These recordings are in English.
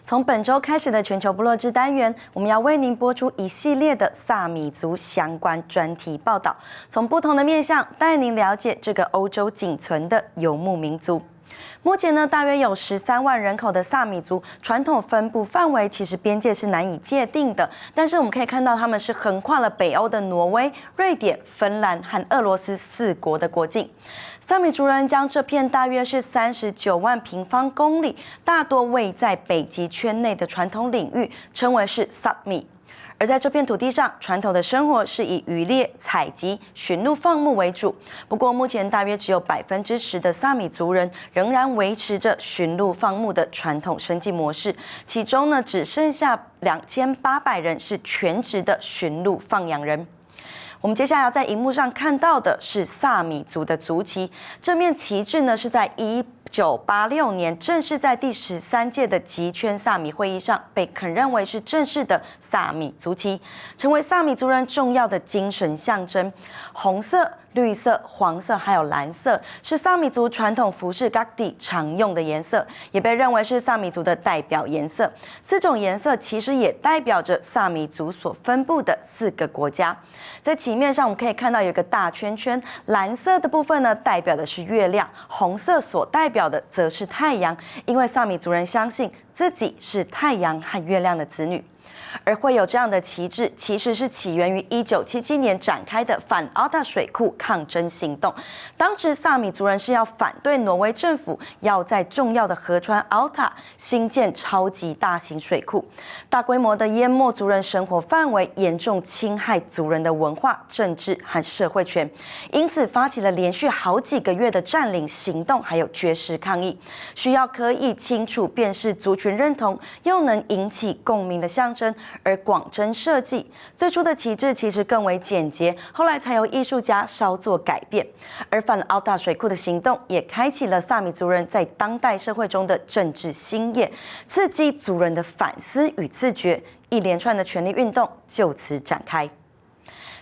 从本周开始的全球部落誌单元，我们要为您播出一系列的萨米族相关专题报道，从不同的面向带您了解这个欧洲仅存的游牧民族。目前呢，大约有13万人口的萨米族传统分布范围，其实边界是难以界定的。但是我们可以看到，他们是横跨了北欧的挪威、瑞典、芬兰和俄罗斯4国的国境。萨米族人将这片大约是39万平方公里、大多位在北极圈内的传统领域，称为是Sapmi。而在这片土地上，传统的生活是以渔猎、采集、驯鹿放牧为主。不过，目前大约只有10%的萨米族人仍然维持着驯鹿放牧的传统生计模式，其中呢，只剩下2800人是全职的驯鹿放养人。我们接下来要在荧幕上看到的是萨米族的族旗，这面旗帜呢是在1986年正式在第13届的极圈萨米会议上被肯认为是正式的萨米族旗，成为萨米族人重要的精神象征。红色、绿色、黄色还有蓝色是萨米族传统服饰gáktis常用的颜色，也被认为是萨米族的代表颜色。4种颜色其实也代表着萨米族所分布的4个国家。在旗面上我们可以看到有一个大圈圈，蓝色的部分呢代表的是月亮，红色所代表的则是太阳，因为萨米族人相信自己是太阳和月亮的子女。而会有这样的旗帜，其实是起源于1977年展开的反 Alta 水库抗争行动。当时萨米族人是要反对挪威政府要在重要的河川 Alta 兴建超级大型水库，大规模的淹没族人生活范围，严重侵害族人的文化、政治和社会权，因此发起了连续好几个月的占领行动，还有绝食抗议，需要可以清楚辨识族群认同，又能引起共鸣的象征。而广征设计，最初的旗帜其实更为简洁，后来才由艺术家稍作改变。而反 Alta 水库的行动，也开启了萨米族人在当代社会中的政治新页，刺激族人的反思与自觉，一连串的权力运动就此展开。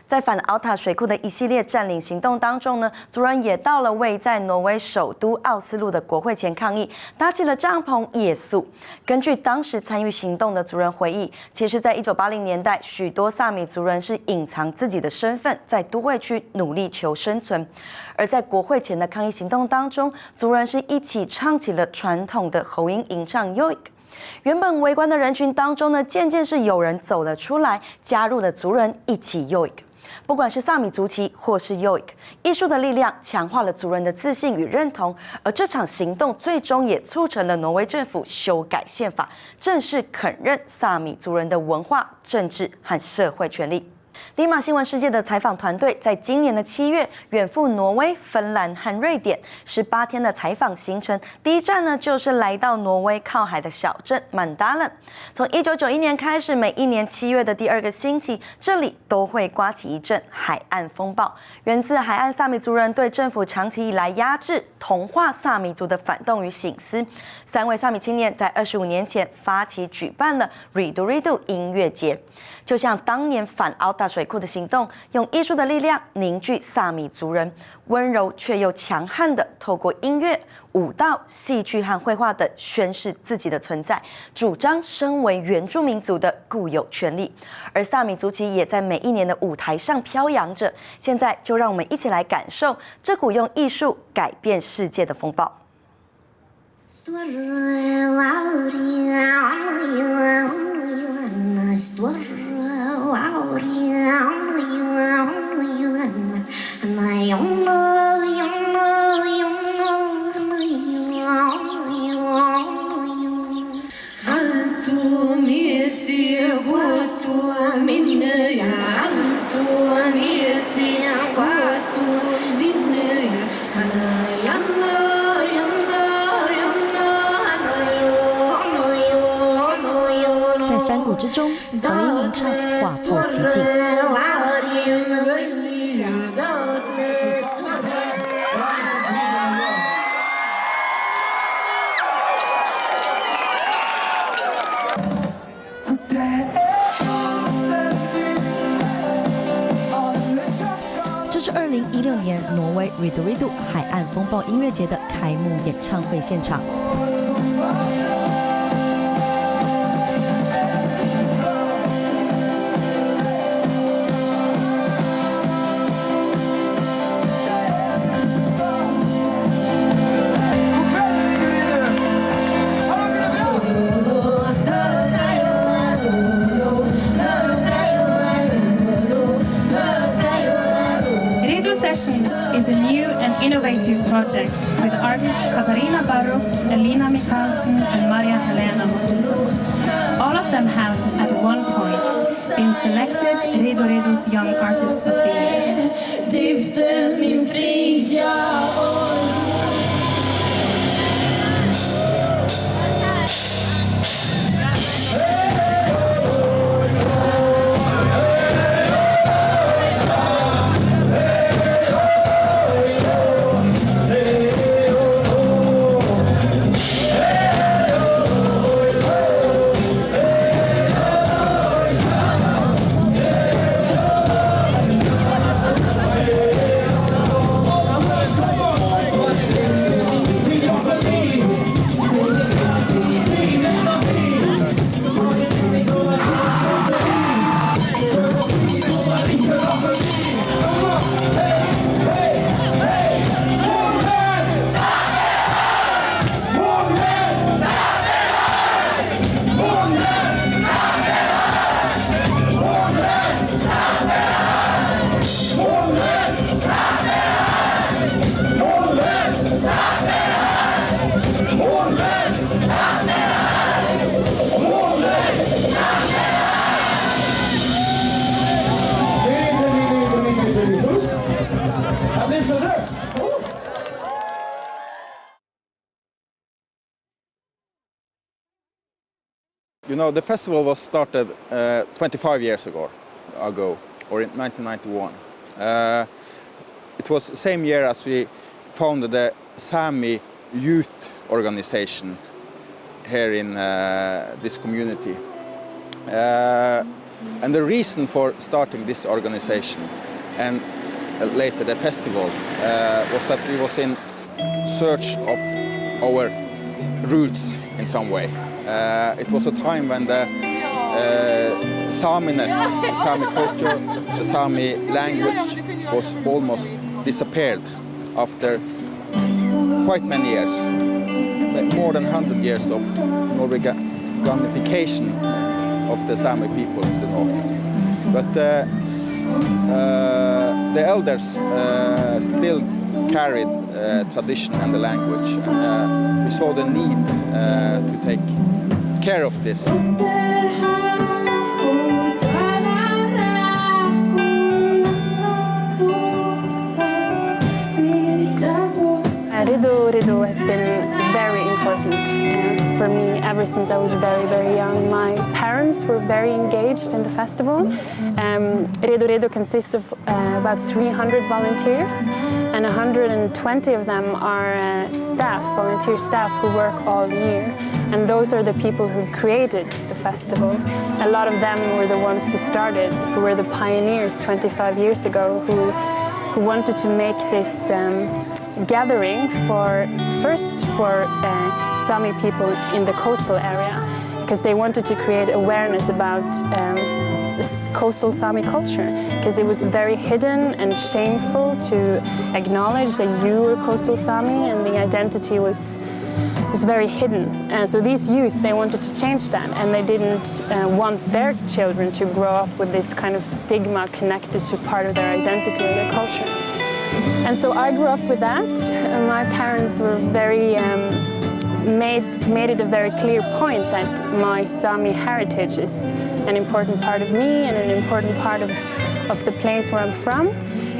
在反 Alta 水库的一系列占领行动当中呢，族人也到了位在挪威首都奥斯陆的国会前抗议，搭起了帐篷夜宿。根据当时参与行动的族人回忆，其实在1980年代，许多萨米族人是隐藏自己的身份，在都会区努力求生存。而在国会前的抗议行动当中，族人是一起唱起了传统的喉音吟唱 Yoik。原本围观的人群当中呢，渐渐是有人走了出来，加入了族人一起 Yoik。不管是萨米族旗或是 Yoik， 艺术的力量强化了族人的自信与认同，而这场行动最终也促成了挪威政府修改宪法，正式肯认萨米族人的文化、政治和社会权利。LiMA新闻世界的采访团队在今年的7月远赴挪威、芬兰和瑞典18天的采访行程，第一站呢就是来到挪威靠海的小镇曼达勒。从1991年开始，每一年7月的第2个星期，这里都会刮起一阵海岸风暴，源自海岸萨米族人对政府长期以来压制、同化萨米族的反动与省思。3位萨米青年在25年前发起举办了 Riduridu 音乐节，就像当年反 Alta 水库的行动，用艺术的力量凝聚萨米族人，温柔却又强悍的透过音乐、舞蹈、戏剧和绘画等宣示自己的存在，主张身为原住民族的固有权利。而萨米族旗也在每一年的舞台上飘扬着。现在就让我们一起来感受这股用艺术改变世界的风暴。在山谷之中，喉音吟唱划破奇境。这是2016年挪威 Riduridu 海岸风暴音乐节的开幕演唱会现场。Sessions is a new and innovative project with artists Katarina Baruch, Elina Mikkelsen, and Maria Helena Mortensen. All of them have, at one point, been selected Rido Rido's Young Artist of the Year. You know, the festival was started 25 years ago, or in 1991. It was the same year as we founded the Sami youth organization here in this community. And the reason for starting this organization and later the festival was that we was in search of our roots in some way. It was a time when the Saminess, the Sami culture, the Sami language was almost disappeared after quite many years, like more than 100 years of Norwegianification of the Sami people in the north. But the elders still carried tradition and the language, and we saw the need to take care of this. Rido Rido has been very important for me ever since I was very, very young. My parents were very engaged in the festival. Rido Rido consists of about 300 volunteers, and 120 of them are volunteer staff who work all year. And those are the people who created the festival. A lot of them were the ones who started, who were the pioneers 25 years ago, who wanted to make this gathering first for Sami people in the coastal area, because they wanted to create awareness about this coastal Sami culture, because it was very hidden and shameful to acknowledge that you were coastal Sami, and the identity was very hidden. And so these youth, they wanted to change that, and they didn't want their children to grow up with this kind of stigma connected to part of their identity or their culture. And so I grew up with that. My parents were very made it a very clear point that my Sami heritage is an important part of me and an important part of the place where I'm from.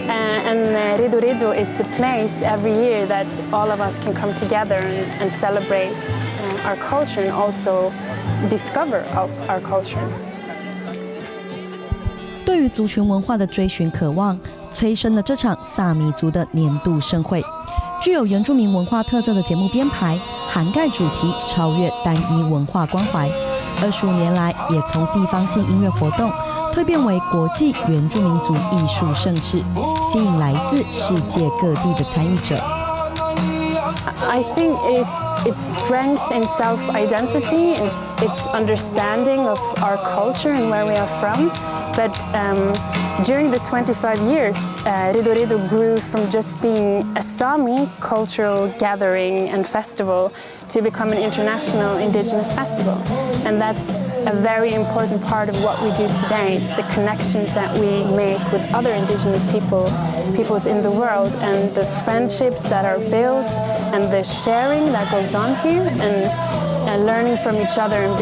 And Rido Rido is the place every year that all of us can come together and celebrate our culture and also discover our culture. 对于族群文化的追寻渴望，催生了这场萨米族的年度盛会。具有原住民文化特色的节目编排，涵盖主题超越单一文化关怀。25年来，也从地方性音乐活动蜕变为国际原住民族艺术盛事，吸引来自世界各地的参与者。I think it's strength in self-identity, it's understanding of our culture and where we are from, But during the 25 years, Ridorido grew from just being a Sami cultural gathering and festival to become an international indigenous festival. And that's a very important part of what we do today. It's the connections that we make with other indigenous peoples in the world, and the friendships that are built, and the sharing that goes on here, and learning from each other and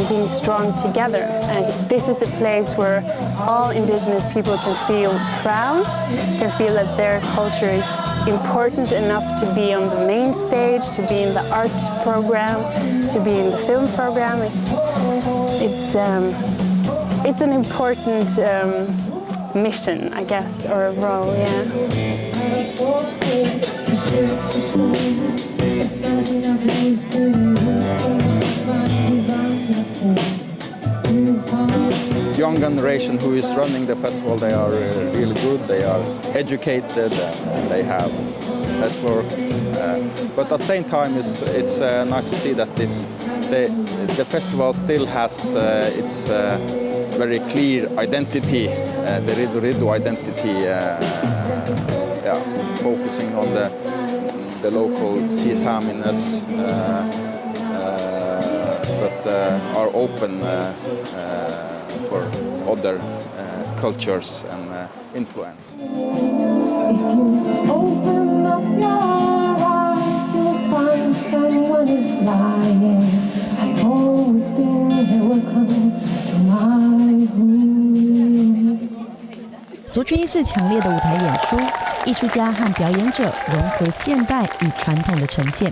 being strong together. And this is a place where all indigenous people can feel proud, can feel that their culture is important enough to be on the main stage, to be in the art program, to be in the film program. It's an important mission, I guess, or a role, yeah. Young generation who is running the festival, they are really good, they are educated, and they have network. But at the same time, it's nice to see that the festival still has its very clear identity, the Ridorido identity, focusing on the local Saminess, but are open for other cultures and influence. If you open up your eyes, you'll find someone is lying. I've always been here, welcome to my home. 族群意识强烈的舞台演出，艺术家和表演者融合现代与传统的呈现，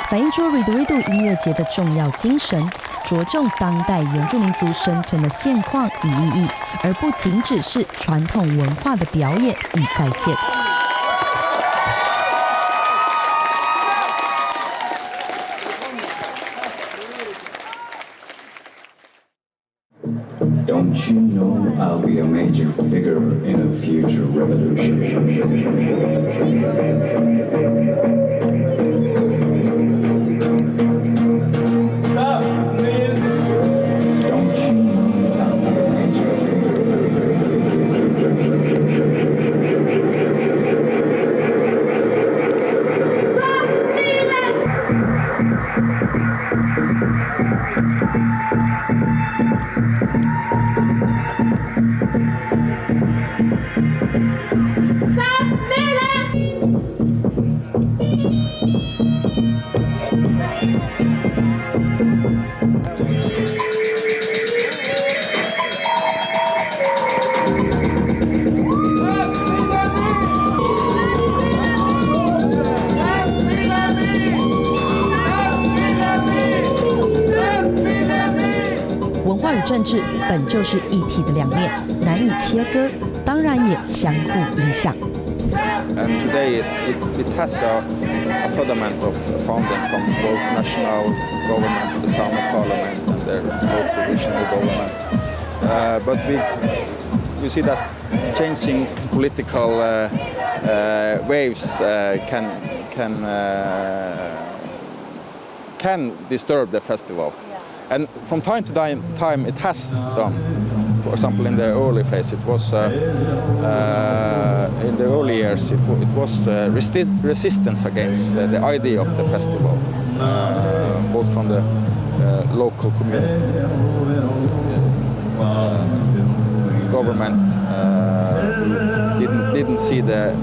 反映出 Ridorido 音乐节的重要精神，着重当代原住民族生存的现况与意义，而不仅只是传统文化的表演与再现。Don't you know I'll be a major figure in a future revolution? Stop, please. Don't you know I'll be a major figure in a future Sapmi! 文化与政治本就是一体的两面，难以切割，当然也相互影响。And today it has a fundament of founding from both national government, the Sami parliament, and their local regional government. But we see that changing political waves can disturb the festival. And from time to time it has done. For example, in the early phase, it was in the early years it was resistance against the idea of the festival, both from the local community, government didn't see the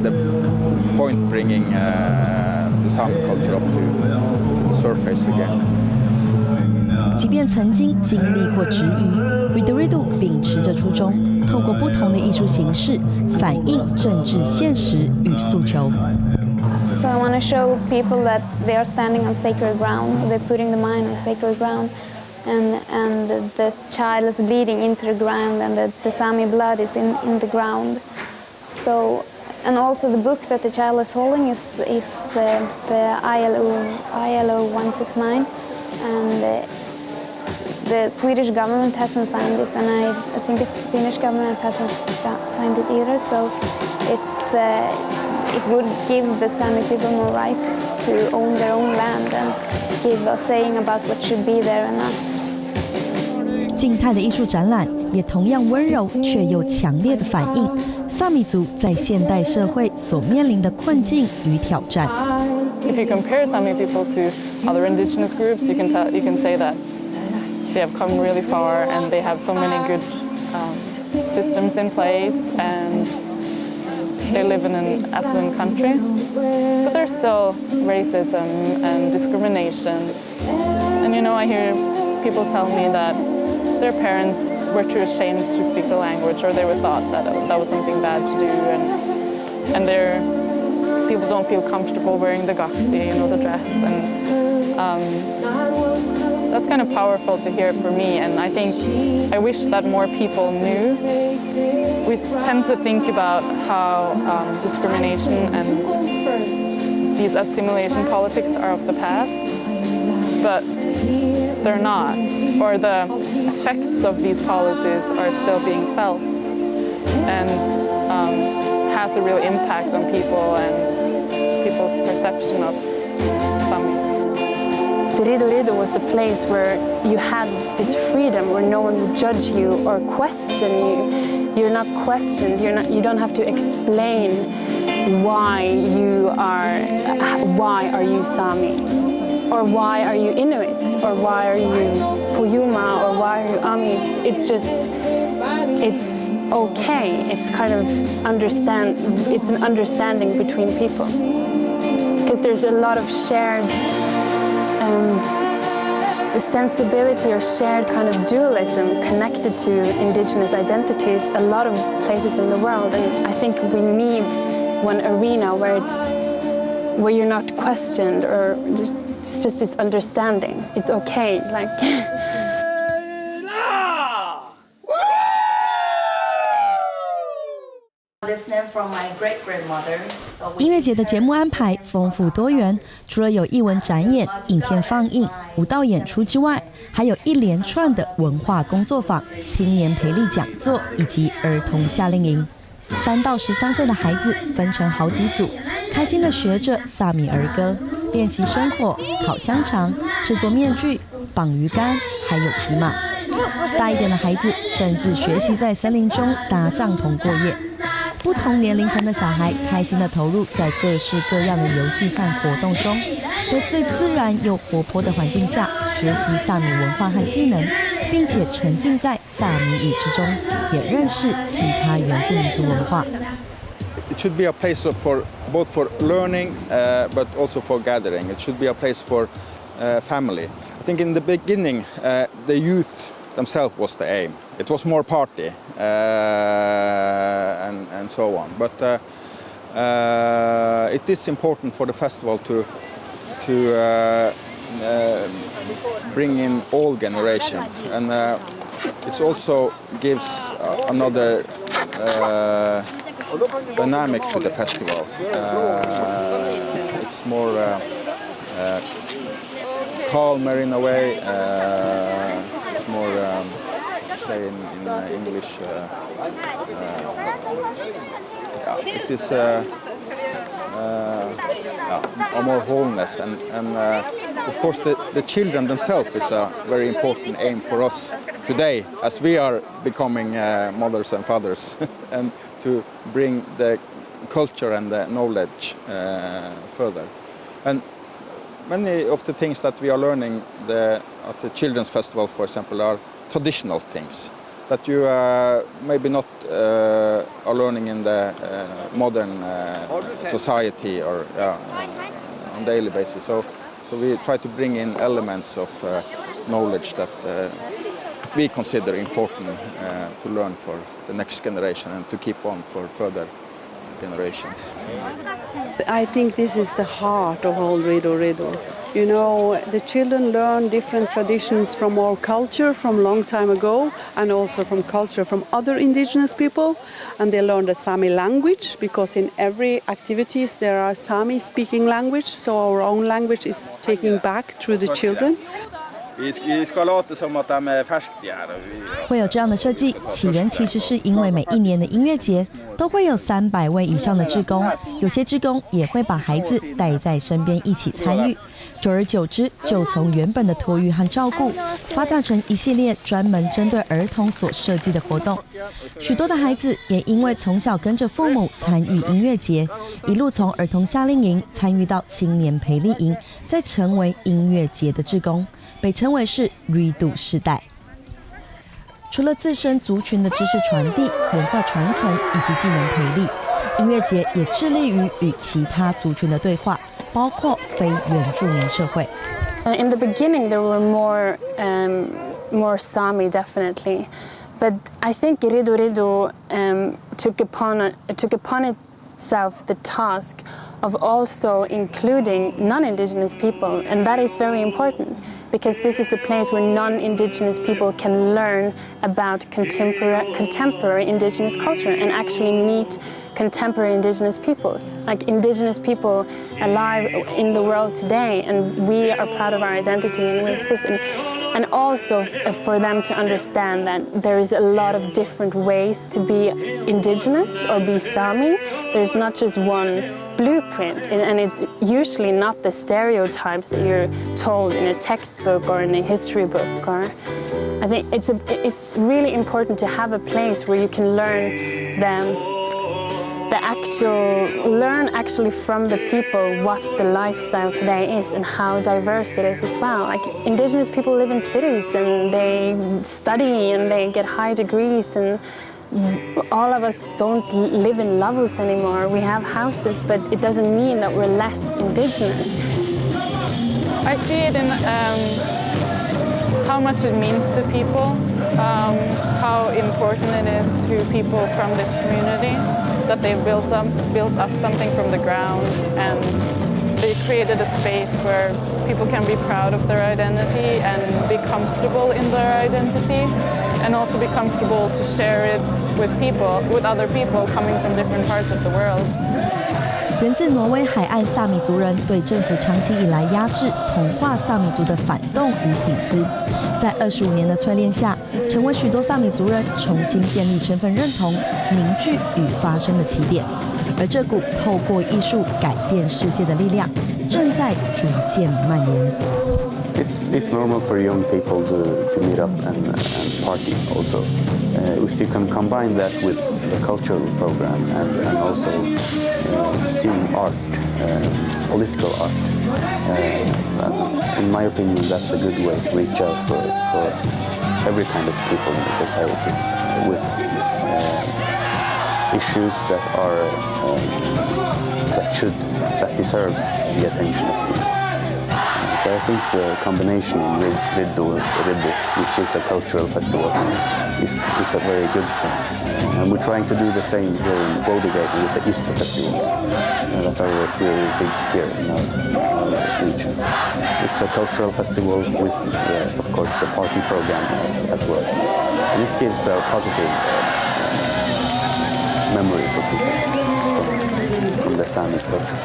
point bringing the Sami culture up to the surface again. 即便曾经经历过质疑 ，Ridorido 秉持着初衷，透过不同的艺术形式，反映政治现实与诉求。So I want to show people that they are standing on sacred ground. They're putting the mind on sacred ground, and the child is bleeding into the ground, and the Sami blood is in the ground. So, and also the book that the child is holding is the ILO 169, and the Swedish government hasn't signed it, and I think the Finnish government hasn't signed it either. So it would give the Sami people more rights to own their own land and give a saying about what should be there and not. 静态的艺术展览也同样温柔却又强烈的反映萨米族在现代社会所面临的困境与挑战。If you compare Sami people to other indigenous groups, you can say that they have come really far and they have so many good systems in place and they live in an affluent country. But there's still racism and discrimination. And I hear people tell me that their parents were too ashamed to speak the language, or they were thought that that was something bad to do, and their people don't feel comfortable wearing the gáktis, the dress, and that's kind of powerful to hear for me. And I wish that more people knew. We tend to think about how discrimination and these assimilation politics are of the past, but they're not, or the effects of these policies are still being felt and has a real impact on people and people's perception of Samis. Ridorido was a place where you had this freedom, where no one would judge you or question you. You're not questioned. You don't have to explain why are you Sami, or why are you Inuit, or why are you Puyuma, or why are you Amis. It's okay. It's kind of it's an understanding between people, because there's a lot of shared sensibility or shared kind of dualism connected to indigenous identities a lot of places in the world, and I think we need one arena where you're not questioned, or it's just this understanding. It's okay, like. 音乐节的节目安排丰富多元，除了有艺文展演、影片放映、舞蹈演出之外，还有一连串的文化工作坊、青年培力讲座以及儿童夏令营。3到13岁的孩子分成好几组，开心地学着萨米儿歌，练习生火、烤香肠、制作面具、绑鱼竿，还有骑马。大一点的孩子甚至学习在森林中搭帐篷过夜。不同年龄层的小孩开心地投入在各式各样的游戏和活动中，在最自然又活泼的环境下学习萨米文化和技能，并且沉浸在萨米语之中，也认识其他原住民族文化。It should be a place both for learning, but also for gathering. It should be a place for family. I think in the beginning, the youth themselves was the aim. It was more party and so on. But it is important for the festival to bring in all generations, and it also gives another dynamic to the festival. It's more calmer in a way. It's more, say in English, it is a more wholeness, and of course the children themselves is a very important aim for us today, as we are becoming mothers and fathers, and to bring the culture and the knowledge further. And many of the things that we are learning at the Children's Festival, for example, are traditional things that you maybe not are learning in the modern society or on daily basis. So we try to bring in elements of knowledge that we consider important to learn for the next generation and to keep on for further generations. I think this is the heart of whole Ridorido. You know, the children learn different traditions from our culture from long time ago, and also from culture from other indigenous people. And they learn the Sami language, because in every activities there are Sami speaking language, so our own language is taken back through the children. Vi ska låta som att de är färskar. 会有这样的设计，起源其实是因为每一年的音乐节都会有300位以上的志工，有些志工也会把孩子带在身边一起参与。久而久之，就从原本的托育和照顾，发展成一系列专门针对儿童所设计的活动。许多的孩子也因为从小跟着父母参与音乐节，一路从儿童夏令营参与到青年培力营，再成为音乐节的志工，被称为是 Redo 世代。除了自身族群的知识传递、文化传承以及技能培力，音乐节也致力于与其他族群的对话，包括非原住民社会。In the beginning, there were more Sami, definitely, but I think Rido Rido took upon itself the task of also including non-Indigenous people, and that is very important because this is a place where non-Indigenous people can learn about contemporary Indigenous culture and actually meet contemporary Indigenous peoples, like Indigenous people alive in the world today, and we are proud of our identity and we exist. And also for them to understand that there is a lot of different ways to be Indigenous or be Sami. There's not just one blueprint, and it's usually not the stereotypes that you're told in a textbook or in a history book. Or I think it's really important to have a place where you can learn actually from the people what the lifestyle today is and how diverse it is as well. Like Indigenous people live in cities and they study and they get high degrees, and all of us don't live in lavvos anymore. We have houses, but it doesn't mean that we're less Indigenous. I see it in how much it means to people, how important it is to people from this community, that they built up something from the ground, and they created a space where people can be proud of their identity and be comfortable in their identity, and also be comfortable to share it with other people coming from different parts of the world. 源自挪威海岸萨米族人对政府长期以来压制、同化萨米族的反动与省思，在25年的淬炼下，成为许多萨米族人重新建立身份认同、凝聚与发声的起点。而这股透过艺术改变世界的力量，正在逐渐蔓延。It's normal for young people to meet up and party also. If you can combine that with the cultural program and also seeing art, political art, in my opinion, that's a good way to reach out for every kind of people in the society with issues that deserves the attention of people. So I think the combination in Rido, which is a cultural festival, is a very good thing. And we're trying to do the same here in Bodø with the Easter festivals that are really big here in our region. It's a cultural festival with, of course, the party program as well. And it gives a positive memory for people from the Sami culture.